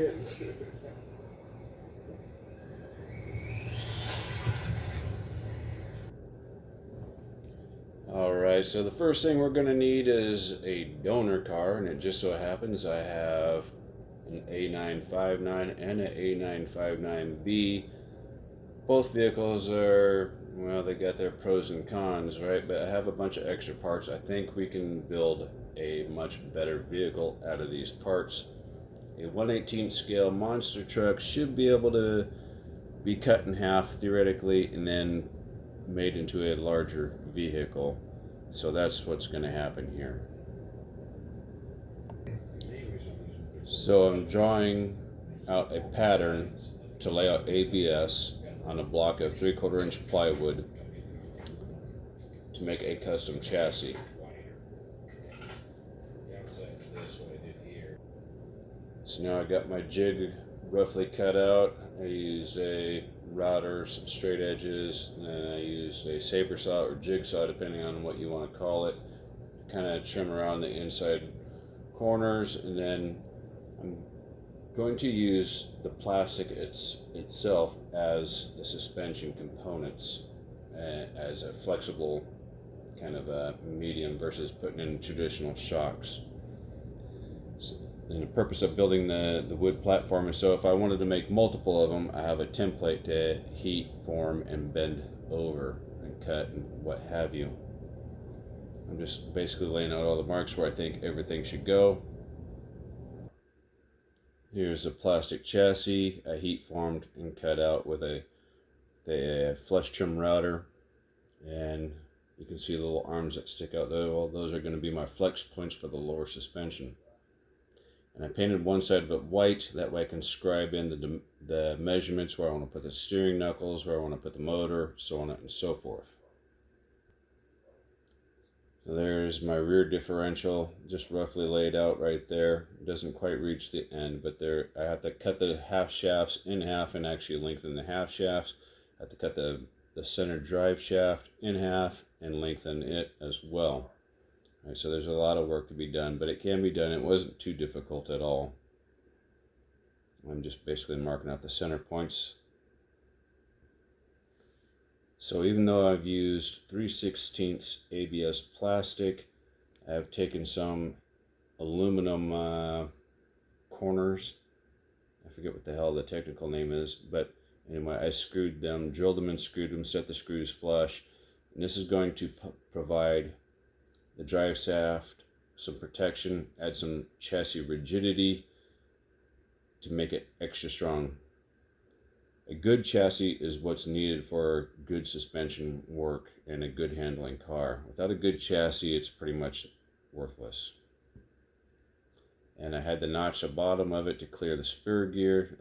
is. Alright, so the first thing we're going to need is a donor car, and it just so happens I have an A959 and an A959B. Both vehicles are, well, they got their pros and cons, right? But I have a bunch of extra parts. I think we can build a much better vehicle out of these parts. A 1/18 scale monster truck should be able to be cut in half theoretically and then made into a larger vehicle. So that's what's going to happen here. So I'm drawing out a pattern to lay out ABS on a block of 3/4 inch plywood to make a custom chassis. So now I got my jig roughly cut out. I used a router, some straight edges, and then I used a saber saw or jigsaw, depending on what you want to call it, kind of trim around the inside corners. And then I'm going to use the plastic itself as the suspension components, as a flexible kind of a medium versus putting in traditional shocks. And the purpose of building the wood platform is so if I wanted to make multiple of them, I have a template to heat, form, and bend over and cut and what have you. I'm just basically laying out all the marks where I think everything should go. Here's a plastic chassis I heat formed and cut out with a flush trim router, and you can see the little arms that stick out there. Well, those are going to be my flex points for the lower suspension. And I painted one side of it white, that way I can scribe in the measurements where I want to put the steering knuckles, where I want to put the motor, so on and so forth. So there's my rear differential, just roughly laid out right there. It doesn't quite reach the end, but there I have to cut the half shafts in half and actually lengthen the half shafts. I have to cut the center drive shaft in half and lengthen it as well. Right, so there's a lot of work to be done, but it can be done. It wasn't too difficult at all. I'm just basically marking out the center points. So even though I've used 3/16 ABS plastic, I've taken some aluminum corners. I forget what the hell the technical name is, but anyway, I screwed them, drilled them and screwed them, set the screws flush, and this is going to provide the drive shaft some protection, add some chassis rigidity to make it extra strong. A good chassis is what's needed for good suspension work and a good handling car. Without a good chassis, it's pretty much worthless. And I had to notch the bottom of it to clear the spur gear.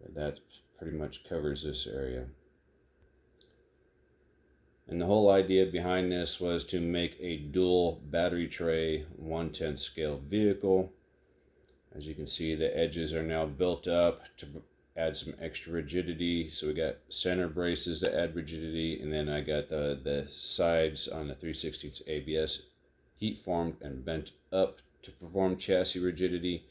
That pretty much covers this area. And the whole idea behind this was to make a dual battery tray 1/10 scale vehicle. As you can see, the edges are now built up to add some extra rigidity. So we got center braces to add rigidity, and then I got the sides on the 3/16 ABS heat formed and bent up to perform chassis rigidity.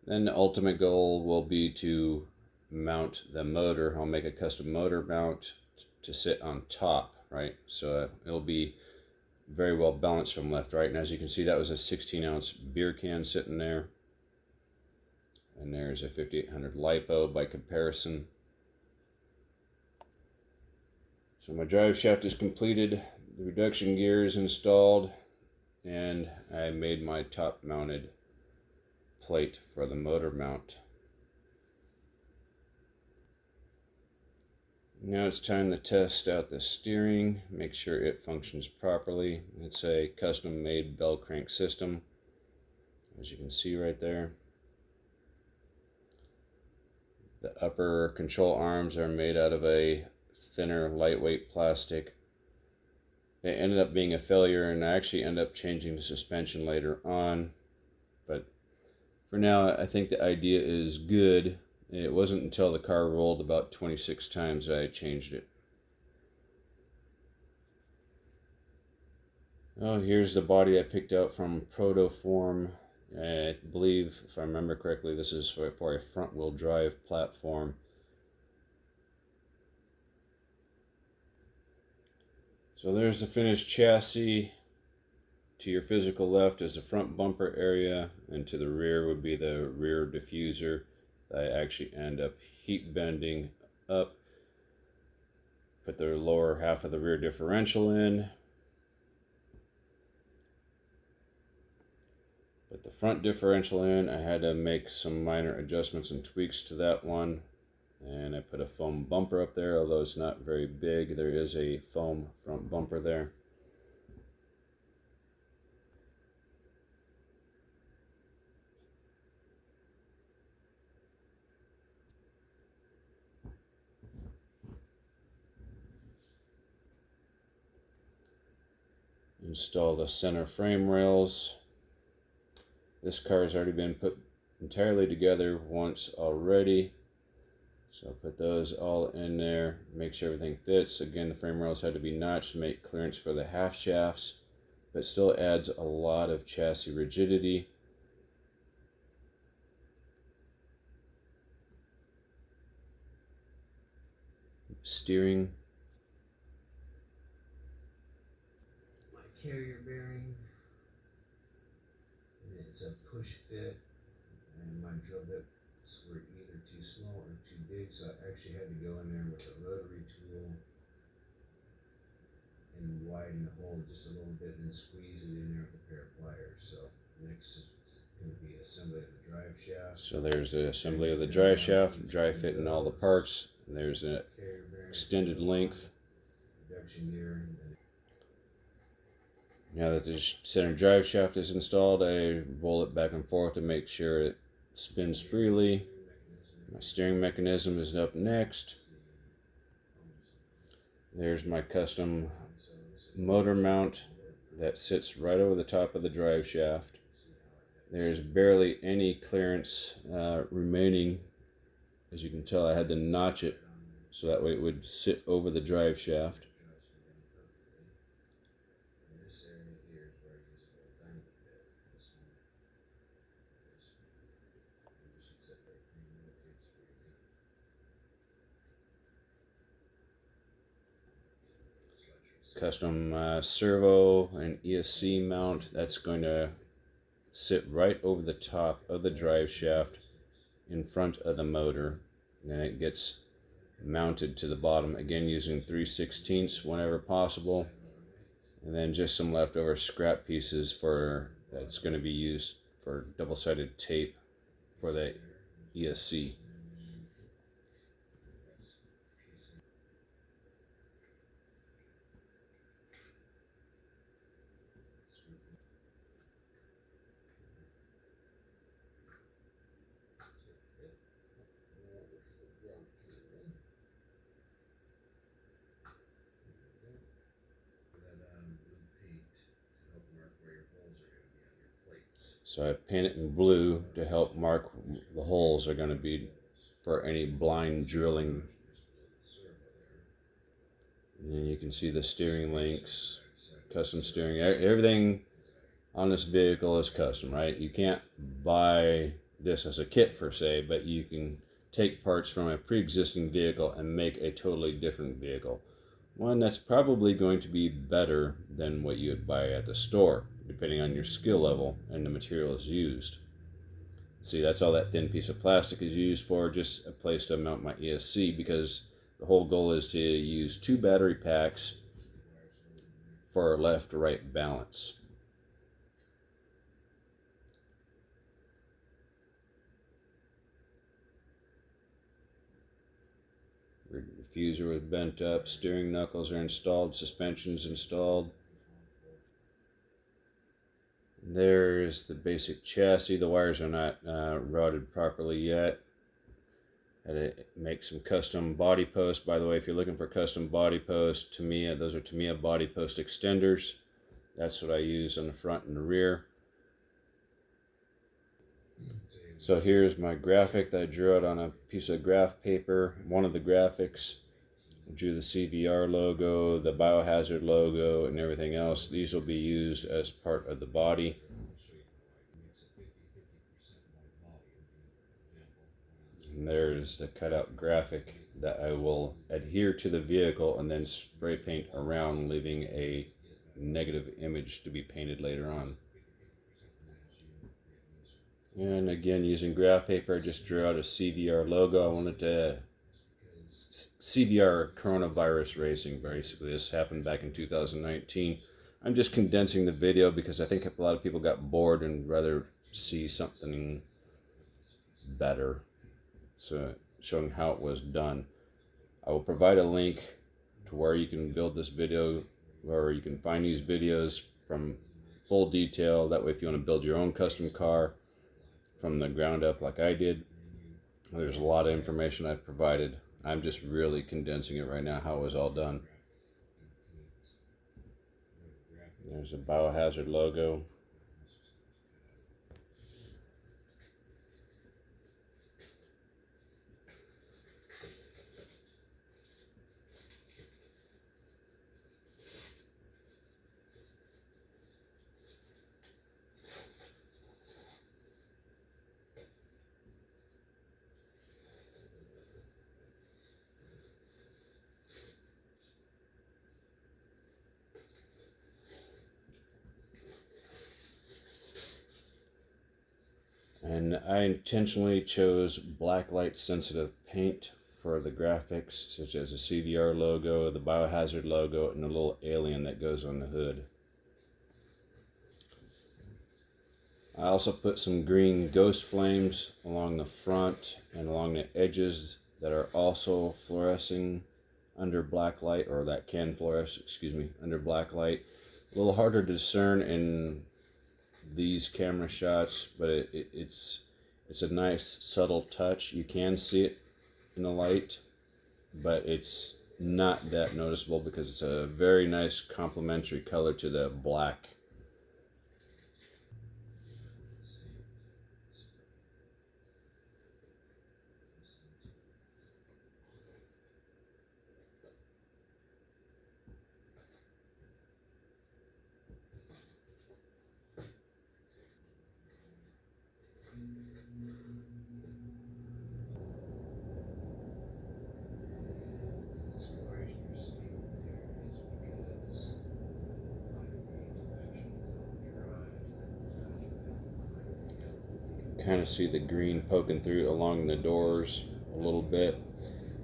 Then the ultimate goal will be to mount the motor. I'll make a custom motor mount to sit on top, right? So it'll be very well balanced from left to right. And as you can see, that was a 16-ounce beer can sitting there. And there's a 5800 LiPo by comparison. So my drive shaft is completed, the reduction gear is installed, and I made my top mounted plate for the motor mount. Now it's time to test out the steering, make sure it functions properly. It's a custom made bell crank system, as you can see right there. The upper control arms are made out of a thinner, lightweight plastic. They ended up being a failure, and I actually ended up changing the suspension later on. But for now, I think the idea is good. It wasn't until the car rolled about 26 times that I changed it. Oh, here's the body I picked out from Protoform. I believe, if I remember correctly, this is for a front-wheel drive platform. So there's the finished chassis. To your physical left is the front bumper area, and to the rear would be the rear diffuser that I actually end up heat bending up. Put the lower half of the rear differential in. Put the front differential in. I had to make some minor adjustments and tweaks to that one. And I put a foam bumper up there, although it's not very big. There is a foam front bumper there. Install the center frame rails. This car has already been put entirely together once already. So put those all in there, make sure everything fits. Again, the frame rails had to be notched to make clearance for the half shafts, but still adds a lot of chassis rigidity. Steering. My carrier bearing. It's a push fit, and my drill bits were either too small or too big, so I actually had to go in there with a rotary tool and widen the hole just a little bit and then squeeze it in there with a pair of pliers. So next is going to be assembly of the drive shaft. So there's the assembly of the drive shaft, dry fitting all the parts. And there's an extended length. Reduction gear. Now that the center drive shaft is installed, I roll it back and forth to make sure it spins freely. My steering mechanism is up next. There's my custom motor mount that sits right over the top of the drive shaft. There's barely any clearance remaining. As you can tell, I had to notch it so that way it would sit over the drive shaft. Custom servo and ESC mount that's going to sit right over the top of the drive shaft in front of the motor. Then it gets mounted to the bottom again using 3/16 whenever possible, and then just some leftover scrap pieces for that's going to be used for double-sided tape for the ESC. So I paint it in blue to help mark the holes are going to be for any blind drilling. And then you can see the steering links, custom steering. Everything on this vehicle is custom, right? You can't buy this as a kit per se, but you can take parts from a pre-existing vehicle and make a totally different vehicle. One that's probably going to be better than what you would buy at the store, depending on your skill level and the materials used. See, that's all that thin piece of plastic is used for, just a place to mount my ESC, because the whole goal is to use 2 battery packs for left-right balance. Diffuser was bent up, steering knuckles are installed, suspension's installed. There's the basic chassis. The wires are not routed properly yet. Had to make some custom body posts. By the way, if you're looking for custom body posts, Tamiya, those are Tamiya body post extenders. That's what I use on the front and the rear. So here's my graphic that I drew out on a piece of graph paper. One of the graphics. drew the CVR logo, the Biohazard logo, and everything else. These will be used as part of the body. And there's the cutout graphic that I will adhere to the vehicle and then spray paint around, leaving a negative image to be painted later on. And again, using graph paper, I just drew out a CVR logo. I wanted to CVR coronavirus racing. Basically, this happened back in 2019. I'm just condensing the video because I think a lot of people got bored and rather see something better. So showing how it was done. I will provide a link to where you can build this video, where you can find these videos from full detail. That way, if you want to build your own custom car from the ground up like I did, there's a lot of information I've provided. I'm just really condensing it right now, how it was all done. There's a Biohazard logo. And I intentionally chose black light sensitive paint for the graphics, such as the CVR logo, the Biohazard logo, and the little alien that goes on the hood. I also put some green ghost flames along the front and along the edges that are also fluorescing under black light, or that can fluoresce, under black light. A little harder to discern in these camera shots, but it's a nice subtle touch. You can see it in the light, but it's not that noticeable because it's a very nice complementary color to the black. Kind of see the green poking through along the doors a little bit.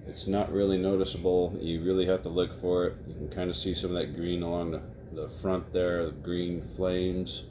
It's not really noticeable. You really have to look for it. You can kind of see some of that green along the front there, the green flames.